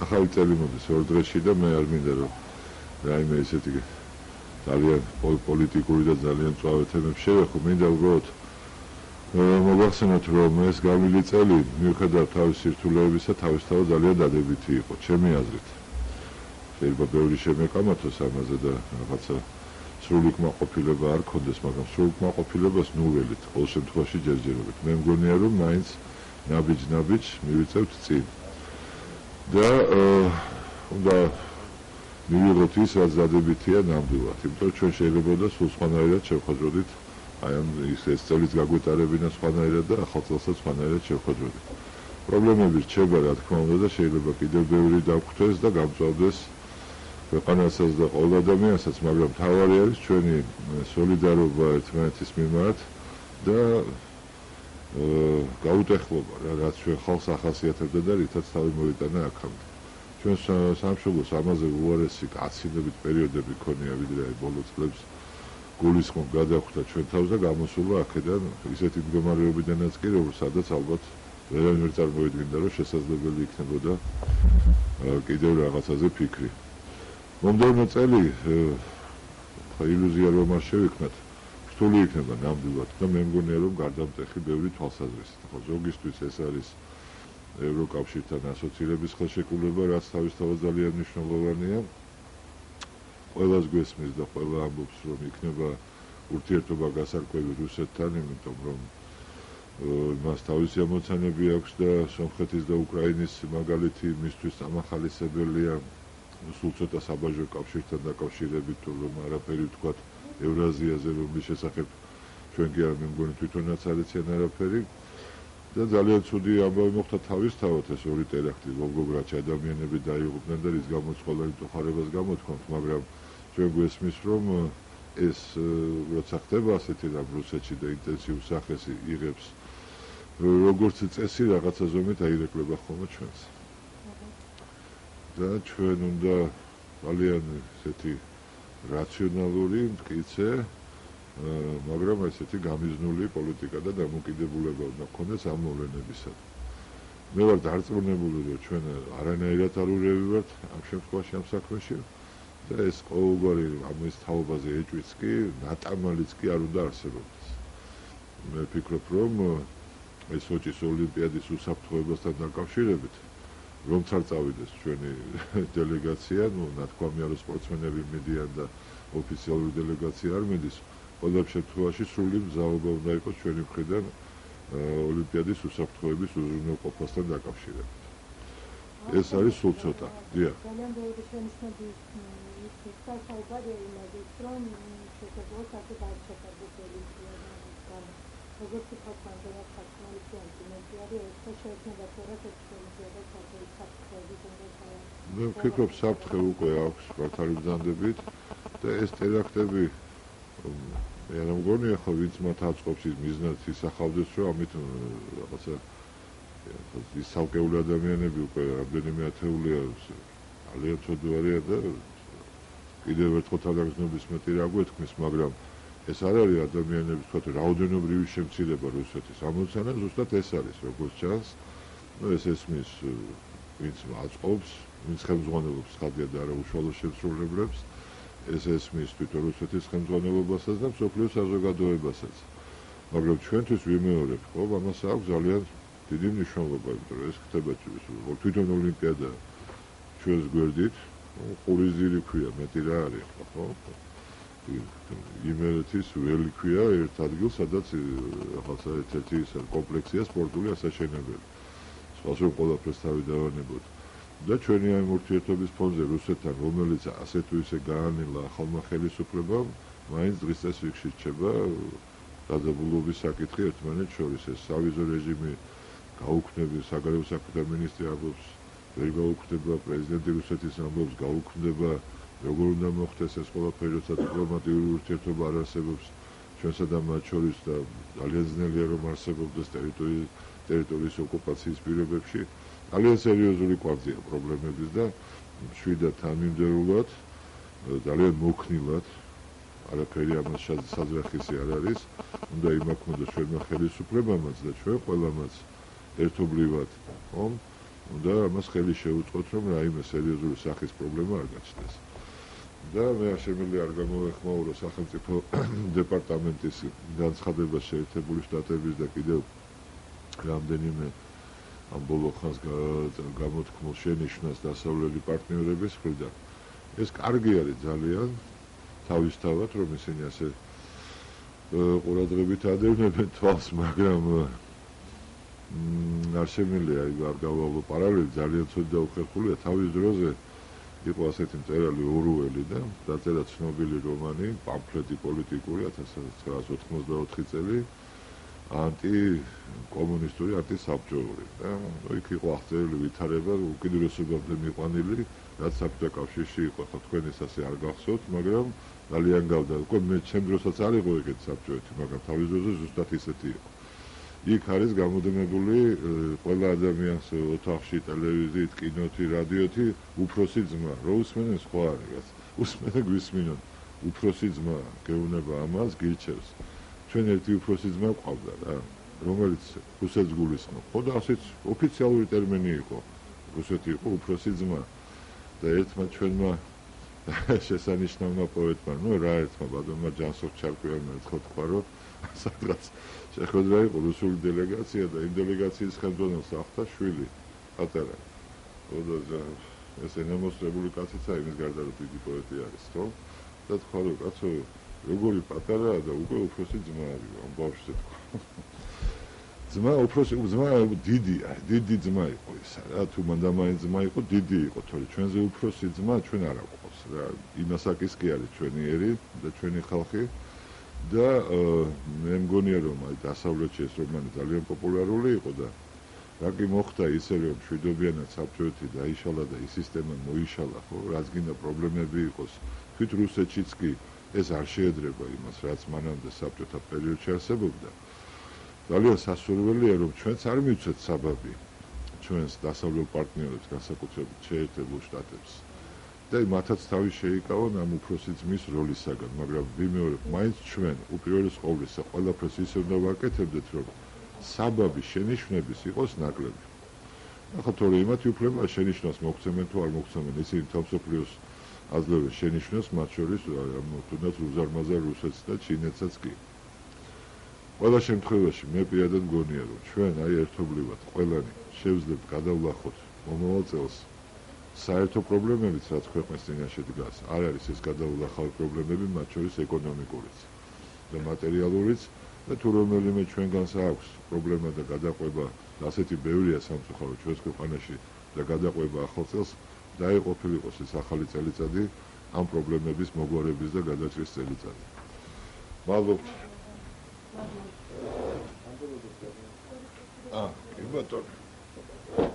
ახალი წელი მოდის 2 დღეში და მე არ მინდა რომ რაიმე ესეთი ძალიან პოლიტიკური და ძალიან მწვავე თემებს შევეხო, მინდა უბრალოდ მოგახსენოთ რომ ეს გამილი წელი მიუხედავად თავის სირთულეებისა თავისთავად ძალიან დადებითი იყო ჩემი აზრით. შეიძლება ბევრი შემეკამათოს ამაზე და რაღაცა სრული კმაყოფილება არ ქონდეს, მაგრამ სრულ კმაყოფილებას ნუველით, ყოველ შემთხვევაში ჯერჯერობით. მე მგონია რომ მაინც ნაბიჯ მივიწევთ წინ. და უნდა მივიღოთ ის, რაც დადებითია ნამდვილად, იმიტომ ჩვენ შეიძლება და სულ სხვანაირად შევხვდროდით, აი ამ ეს წელიც გაგვეტარებინა სხვანაირად და ახალ წელსაც სხვანაირად შევხვდროდით. პრობლემები რჩება, რა თქმა უნდა, და შეიძლება კიდევ ბევრი დაგვხვდეს და გამწვავდეს ქვეყანასაც და ყოველ ადამიანსაც, მაგრამ მთავარი არის ჩვენი სოლიდარობა ერთმანეთის მიმართ და გაუტეხლობა, რაც ჩვენ ხალხს ახასიათებდა და რითაც თავი მოვიტანა აქამდე. ჩვენ სამშობლოს ამაზე უარესი გაცილებით პერიოდები ქონია, ვიდრე აი ბოლო წლებს გულისხმობ გადახვდა ჩვენ თავს და გამოსულა აქედან ისეთი მდგომარეობიდანაც კი, სადაც ალბათ ვერავინ ვერ წარმოედგინდა, რომ შესაძლებელი იქნებოდა კიდევ რაღაცაზე ფიქრი. მომდევნო წელი ილუზია რომ არ შევიქნათ, რთული იქნება ნამდვილად და მე მგონია რომ გარდამტეხი ბევრი თვალსაზრისით. ხო, ზოგისთვის ეს არის ევროკავშირთან ასოცირების ხელშეკრულება, რაც თავისთავად ძალიან მნიშვნელოვანია. ყველას გვესმის და ყველა ამბობს, რომ იქნება ურთიერთობა გასარკვევი რუსეთთან, იმიტომ რომ მას თავისი ამოცანები აქვს და სომხეთის და უკრაინის მაგალითი მისთვის ამახალისებელია. სულ ცოტა საბაჟო კავშირთან დაკავშირებით, რომ არაფერი ვთქვათ ევრაზიაზე, რომლის შესახებ ჩვენ კი არ მე მგონი თვითონაც არ იციან არაფერი. და ძალიან ცუდი ამბავი მოხდა თავისთავად ეს ორი ტერაქტი ვოლგოგრადში ადამიანები დაიღუპნენ და რის გამოც ყველანი ტოხარებას გამოთქვამთ, მაგრამ ჩვენ გვესმის რომ ეს როცა ხდება ასეთი რამ რუსეთში და ინტენსიურ სახეს იღებს როგორც წესი რაღაცა ზომით აირეკლება ხოლმე ჩვენს. და ჩვენ უნდა ძალიან ესეთი რაციონალური, მტკიცე, მაგრამ ესეთი გამიზნული პოლიტიკა და დამოკიდებულება უნდა გქონდეს ამ მოვლენებისადმი. მე ვარ დარწმუნებული, რომ ჩვენ არანაირად არ ურევი ვართ ამ შემთხვევაში ამ საქმეში და ეს ყოველგვარი ამის თაობაზე ეჭვიც კი, ნატამალიც კი არ უნდა არსებობდეს. მე ვფიქრობ, რომ ეს სოჭის ოლიმპიადის უსაფრთხოებასთან დაკავშირებით რომც არ წავიდეს ჩვენი დელეგაცია, ნათქვამია რომ სპორტსმენები მიდიან და ოფიციალური დელეგაცია არ მიდის, ყველა შემთხვევაში სრული მზაობა უნდა იყოს ჩვენი მხრიდან ოლიმპიადის უსაფრთხოების უზრუნველყოფასთან დაკავშირებით. ეს არის სულ ცოტა. დიახ. ძალიან ბევრი შენიშვნები ის საუბარია იმაზე, რომ შესაძლოა ასე დაიწყოს ოლიმპიადა. როგორც ვთქვათ, ამდენად საკმარისი ანტიმენტი არის, ეს შეეცნება თორემ ოლიმპიადა საფრთხეების უნდა. მე ვფიქრობ, საფრთხე უკვე აქვს მართალი ბრძანდებით და ეს ტერაქტები მე არ მგონია ხო ვინც მათ აწყობს ის მიზნად ისახავდეს, რომ ამით რაღაცა ის ცალკეული ადამიანები უკვე რამდენიმე ათეულია ძალიან ცუდ არიან და კიდევ ერთხელ თანაგრძნობის მეტი რა გვეთქმის, მაგრამ ეს არ არის ადამიანების თქვათ რაოდენობრივი შემცირება რუსეთის ამოცანა, ზუსტად ეს არის, როგორც ჩანს, ეს ესმის ვინც აწყობს, ვინც ხელმძღვანელობს ხადია და არა უშუალო შემსრულებლებს, ეს ესმის თვითონ რუსეთის ხელმძღვანელობასაც და მსოფლიო საზოგადოებასაც. მაგრამ ჩვენთვის ვიმეორებ, ხო, ამას აქვს ძალიან დიდი მნიშვნელობა, იმიტომ რომ ეს ხდება თვითონ ოლიმპიადა ჩვენს გვერდით, ყურიზირი ქვია, მეტი რა არის, ხო? იმერეთის ველი ქვია ერთ ადგილს, სადაც ახალსა ერთ-ერთი კომპლექსია სპორტული ასაშენებელი. სხვას რომ ყველაფერს თავი დავანებოთ. და ჩვენი ამ ურთიერთობის ფონზე რუსეთთან, რომელიც ასე თუ ისე გაანელა ახალმა ხელისუფლებამ, მაინც დღის წესრიგში რჩება დაძაბულობის საკითხი ერთმანეთს შორის. ეს სავიზო რეჟიმი გაუქმდება, საგარეო საქმეთა მინისტრი ამბობს, ვერ გაუქმდება, პრეზიდენტი რუსეთის ამბობს, გაუქმდება. როგორ უნდა მოხდეს ეს ყველაფერი, როცა დიპლომატიური ურთიერთობა არ არსებობს ჩვენსა და მათ შორის და ძალიან ძნელია რომ არსებობდეს ტერიტორიის ოკუპაციის პირობებში. ძალიან სერიოზული კვანძია პრობლემების და მშვიდად თანმიმდევრულად, ძალიან მოქნილად, არაფერი ამას საძრახისი არ არის, უნდა იმაქმედოს ჩვენმა ხელისუფლებამაც და ჩვენ ყველამაც ერთობლივად, და ამას ხელი შეუწყოთ, რომ რაიმე სერიოზული სახის პრობლემა არ გაჩნდეს. და მე არ შემიძლია არ გამოვეხმაურო სახელმწიფო დეპარტამენტის განცხადებას შეერთებული შტატების და კიდევ რამდენიმე ამ ბოლო ხანს გამოთქმულ შენიშვნას დასავლელი პარტნიორების მხრიდან. ეს კარგი არის ძალიან თავისთავად, რომ ისინი ასე ყურადღებით ადევნებენ თვალს, მაგრამ არ შემიძლია არ გავავლო პარალელი, ძალიან ცუდი და უხერხულია. თავის დროზე იყო ასეთი მწერალი ორუელი და დაწერა ცნობილი რომანი, პამფლეტი პოლიტიკური 1984 წელი, ანტიკომუნისტური, ანტისაბჭოური. და იქ იყო აღწერილი ვითარება უკიდურესობამდე მიყვანილი, რაც საბჭოთა კავშირში იყო, ხო თქვენ ეს ასე არ გახსოვთ, მაგრამ ძალიან გავდა. უკვე მე ჩემ დროსაც არ იყო ეგეთი საბჭოეთი, მაგრამ თავის დროზე ზუსტად ისეთი იყო. იქ არის გამოდმებული ყველა ადამიანს ოთახში, ტელევიზიით, კინოთი, რადიოთი უფროსი ძმა. რო უსმენენ სხვა არის, უსმენენ გვისმინონ. უფროსი ძმა გეუბნება ამას, გირჩევს. ჩვენ ერთი უფროსი ძმა ყავდა რა, რომელიც რუსეთს გულისხმობ. ხო და ასეც ოფიციალური ტერმინი იყო. რუსეთი იყო უფროსი ძმა. და ერთმა ჩვენმა შესანიშნავმა პოეტმა, რა ერთმა ბატონმა ჯანსუღ ჩარკვიანმა ერთხელ თქვა, რომ სადღაც შეხვედრა იყო რუსული დელეგაცია და იმ დელეგაციის ხელმძღვანელს ახთა შვილი, პატარა. და ეს ენემოსტრებული კაციცა იმის გარდა რომ დიდი პოეტი არის, ხო? და თქვა, რომ კაცო, როგორი პატარაა და უკვე უფროსი ძმა არის, ამ ბავშვზე თქვა. ძმა უფროსი ძმა დიდი ძმა იყო ისა რა, თუ მანდამაინც ძმა იყო, დიდი იყო, თორე ჩვენზე უფროსი ძმა ჩვენ არ აყავს რა. იმასაკის კი არის ჩვენი ერი და ჩვენი ხალხი. და მე მგონია რომ აი დასავლეთში ეს რომანი ძალიან პოპულარული იყო და რა კი მოხდა ისე რომ მშვიდობიანად საბჭოეთი დაიშალა და ის სისტემა მოიშალა, ხო, რაც გინდა პრობლემები იყოს თვით რუსეთშიც კი ეს არ შეედრება იმას, რაც მანამდე საბჭოთა პერიოდში არსებობდა. ძალიან სასურველია რომ ჩვენც არ მივცეთ საბაბი ჩვენს დასავლელ პარტნიორებს, განსაკუთრებით შეერთებულ შტატებს. და მათაც თავი შეიკავონ ამ უფროსი ძმის როლისაგან, მაგრამ ვიმეორებ, მაინც ჩვენ უპირველეს ყოვლისა ყველაფერს ისე უნდა ვაკეთებდეთ, რომ საბაბი შენიშვნების იყოს ნაკლები. ახლა თორე იმათი უფლება შენიშვნას მოგცემენ თუ არ მოგცემენ, ისინი თავსოფლიოს აძლევენ შენიშვნას, მათ შორის თუნდაც უზარმაზარ რუსეთს და ჩინეთსაც კი. ყველა შემთხვევაში მე პირადად მგონია, რომ ჩვენ აი ერთობლივად ყველანი შევძლებთ გადავლახოთ მომავალ წელს საერთო პრობლემებიც, რაც ქვეყნის წინაშე დგას, არ არის ეს გადავლახავი პრობლემები, მათ შორის ეკონომიკურიც და მატერიალურიც და თუ რომელიმე ჩვენგანს აქვს პრობლემა და გადაყვება და ასეთი ბევრია სამწუხაროდ ჩვენს ქვეყანაში და გადაყვება ახალ წელს, დაეყოფილიყოს ეს ახალი წელიწადი ამ პრობლემების მოგვარების და გადაჭრის წელიწადი. მადლობთ. კი ბატონო.